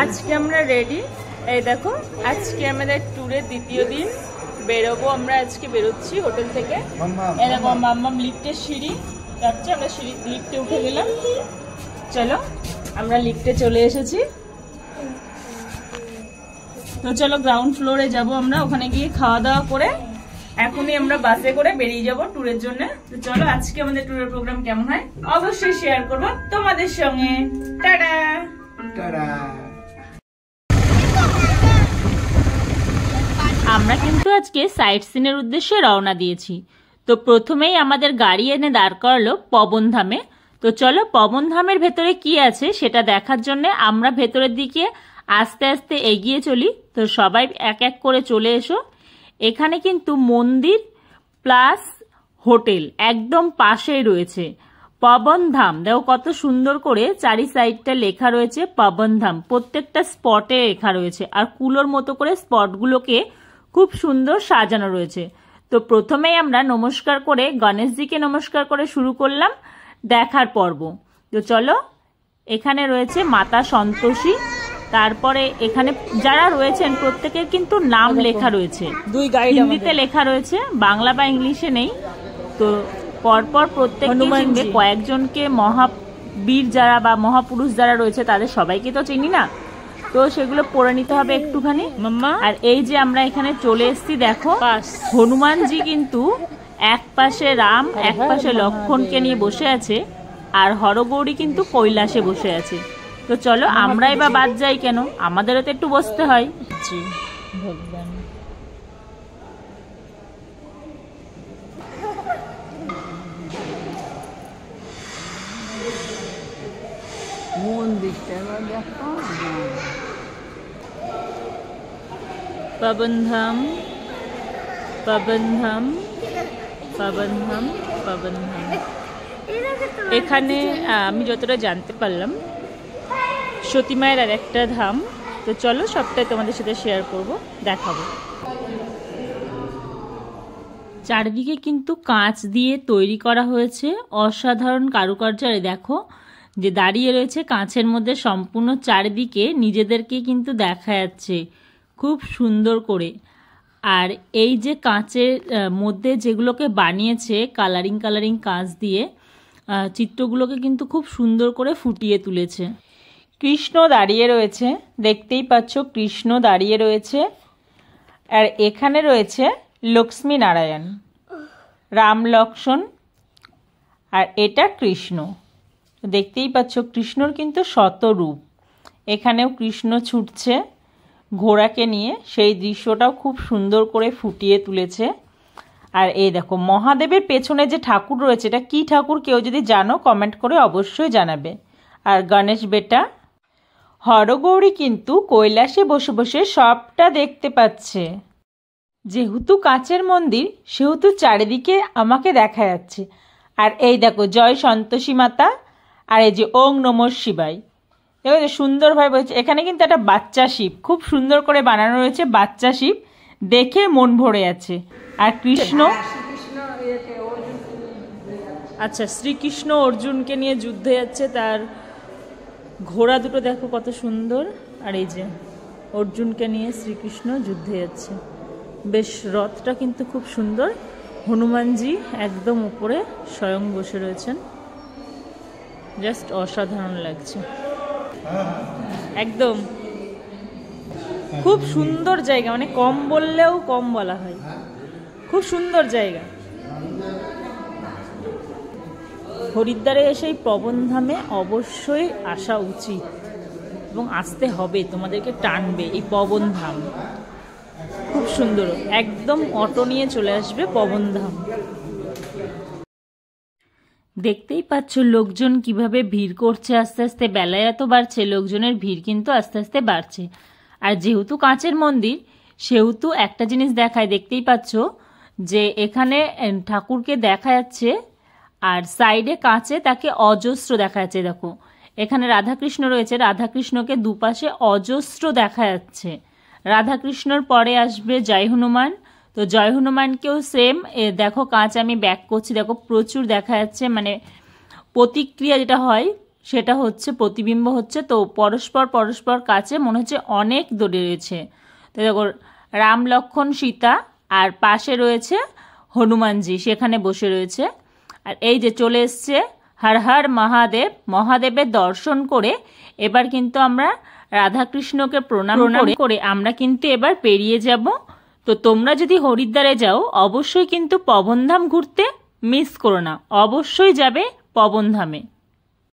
আজকে আমরা রেডি। এই দেখো, আজকে আমাদের ট্যুরের দ্বিতীয় দিন। বেরোবো আমরা, আজকে বেরোচ্ছি হোটেল থেকে। এই দেখো মাম্মাম লিফটের সিঁড়ি যাচ্ছে, আমরা লিফটে উঠে গেলাম। চলো আমরা লিফটে চলে এসেছি। তো চলো গ্রাউন্ড ফ্লোরে যাব আমরা, ওখানে গিয়ে খাওয়া দাওয়া করে এখনই আমরা বাসে করে বেরিয়ে যাব ট্যুরের জন্য। তো চলো আজকে আমাদের ট্যুরের প্রোগ্রাম কেমন হয় অবশ্যই শেয়ার করবো তোমাদের সঙ্গে। Tata tata. আমরা কিন্তু আজকে সাইট সিনের উদ্দেশ্যে রওনা দিয়েছি। তো প্রথমেই আমাদের গাড়ি এনে দাঁড় করালো পবনধামে। তো চলো পবনধামের ভেতরে কি আছে সেটা দেখার জন্য আমরা ভেতরের দিকে আস্তে আস্তে এগিয়ে চলি। তো সবাই এক এক করে চলে এসো। এখানে কিন্তু মন্দির প্লাস হোটেল একদম পাশেই রয়েছে। পবনধাম দেখো কত সুন্দর করে চারি সাইডটা লেখা রয়েছে পবনধাম, প্রত্যেকটা স্পটে লেখা রয়েছে। আর কুলোর মতো করে স্পটগুলোকে খুব সুন্দর সাজানো রয়েছে। তো প্রথমেই আমরা নমস্কার করে গণেশজিকে নমস্কার করে শুরু করলাম দেখার পর্ব। তো চলো, এখানে রয়েছে মাতা সন্তোষী। তারপরে এখানে যারা রয়েছেন প্রত্যেকের কিন্তু নাম লেখা রয়েছে, হিন্দিতে লেখা রয়েছে, বাংলা বা ইংলিশে নেই। তো পরপর প্রত্যেককে কয়েকজনকে মহাবীর যারা বা মহাপুরুষ যারা রয়েছে তাদের সবাইকে তো চিনি না, তো সেগুলো পড়ে নিতে হবে একটুখানি। আর এই যে আমরা এখানে চলে এসেছি, দেখো হনুমানজি কিন্তু এক পাশে রাম এক পাশে লক্ষ্মণকে নিয়ে বসে আছে, আর হরগৌরী কিন্তু কৈলাসে বসে আছে। তো চলো আমরাই বা বাদ যাই কেন, আমাদেরও তো একটু বসতে হয়। ভগবান পবনধাম পবনধাম পবনধাম পবনধাম। এখানে আমি যতটা জানতে পারলাম সতী মায়ের আর একটা ধাম। তো চলো সবটাই তোমাদের সাথে শেয়ার করব, দেখাবো। চারিদিকে কিন্তু কাঁচ দিয়ে তৈরি করা হয়েছে অসাধারণ কারুকার্য। আর দেখো যে দাঁড়িয়ে রয়েছে কাঁচের মধ্যে, সম্পূর্ণ চারিদিকে নিজেদেরকে কিন্তু দেখা যাচ্ছে খুব সুন্দর করে। আর এই যে কাঁচের মধ্যে যেগুলোকে বানিয়েছে কালারিং কালারিং কাঁচ দিয়ে, চিত্রগুলোকে কিন্তু খুব সুন্দর করে ফুটিয়ে তুলেছে। কৃষ্ণ দাঁড়িয়ে রয়েছে, দেখতেই পাচ্ছ কৃষ্ণ দাঁড়িয়ে রয়েছে। আর এখানে রয়েছে লক্ষ্মী নারায়ণ, রাম লক্ষ্মণ, আর এটা কৃষ্ণ। দেখতেই পাচ্ছ কৃষ্ণর কিন্তু শত রূপ। এখানেও কৃষ্ণ ছুটছে ঘোড়াকে নিয়ে, সেই দৃশ্যটাও খুব সুন্দর করে ফুটিয়ে তুলেছে। আর এই দেখো মহাদেবের পেছনে যে ঠাকুর রয়েছে, এটা কি ঠাকুর কেউ যদি জানো কমেন্ট করে অবশ্যই জানাবে। আর গণেশ বেটা হরগৌরী কিন্তু কৈলাসে বসে বসে সবটা দেখতে পাচ্ছে। যেহেতু কাঁচের মন্দির সেহেতু চারিদিকে আমাকে দেখা যাচ্ছে। আর এই দেখো জয় সন্তোষী মাতা, আর এই যে ওং নমঃ শিবায়, দেখো যে সুন্দরভাবে বলছে। এখানে কিন্তু একটা বাচ্চা শিব খুব সুন্দর করে বানানো রয়েছে, বাচ্চা শিব দেখে মন ভরে আছে। আর কৃষ্ণ, আচ্ছা শ্রীকৃষ্ণ অর্জুনকে নিয়ে যুদ্ধে যাচ্ছে, তার ঘোড়া দুটো দেখো কত সুন্দর। আর এই যে অর্জুনকে নিয়ে শ্রীকৃষ্ণ যুদ্ধে যাচ্ছে, বেশ রথটা কিন্তু খুব সুন্দর। হনুমানজি একদম উপরে স্বয়ং বসে রয়েছেন, জাস্ট অসাধারণ লাগছে একদম। খুব সুন্দর জায়গা, মানে কম বললেও কম বলা হয়, খুব সুন্দর জায়গা। হরিদ্বারে এসে এই পবনধামে অবশ্যই আসা উচিত এবং আসতে হবে, তোমাদেরকে টানবে এই পবনধাম। খুব সুন্দর, একদম অটো নিয়ে চলে আসবে পবনধাম। দেখতেই পাচ্ছ লোকজন কিভাবে ভিড় করছে আস্তে আস্তে, বেলায় এত বাড়ছে, লোকজনের ভিড় কিন্তু আস্তে আস্তে বাড়ছে। আর যেহেতু কাঁচের মন্দির সেহেতু একটা জিনিস দেখায়, দেখতেই পাচ্ছ যে এখানে ঠাকুরকে দেখা যাচ্ছে আর সাইডে কাঁচে তাকে অজস্র দেখা যাচ্ছে। দেখো এখানে রাধাকৃষ্ণ রয়েছে, রাধাকৃষ্ণকে দুপাশে অজস্র দেখা যাচ্ছে। রাধাকৃষ্ণর পরে আসবে জয় হনুমান, তো জয় হনুমানকেও সেম দেখো কাঁচ আমি ব্যাক করছি, দেখো প্রচুর দেখা যাচ্ছে, মানে প্রতিক্রিয়া যেটা হয় সেটা হচ্ছে প্রতিবিম্ব হচ্ছে, তো পরস্পর পরস্পর কাছে মনে হচ্ছে অনেক দূরে রয়েছে। তো দেখো রাম লক্ষ্মণ সীতা আর পাশে রয়েছে হনুমানজি, সেখানে বসে রয়েছে। আর এই যে চলে এসছে হর হর মহাদেব, মহাদেবের দর্শন করে এবার কিন্তু আমরা রাধাকৃষ্ণকে প্রণাম করে আমরা কিন্তু এবার পেরিয়ে যাব। তো তোমরা যদি হরিদ্বারে যাও অবশ্যই কিন্তু পবনধাম ঘুরতে মিস করো না, অবশ্যই যাবে পবনধামে।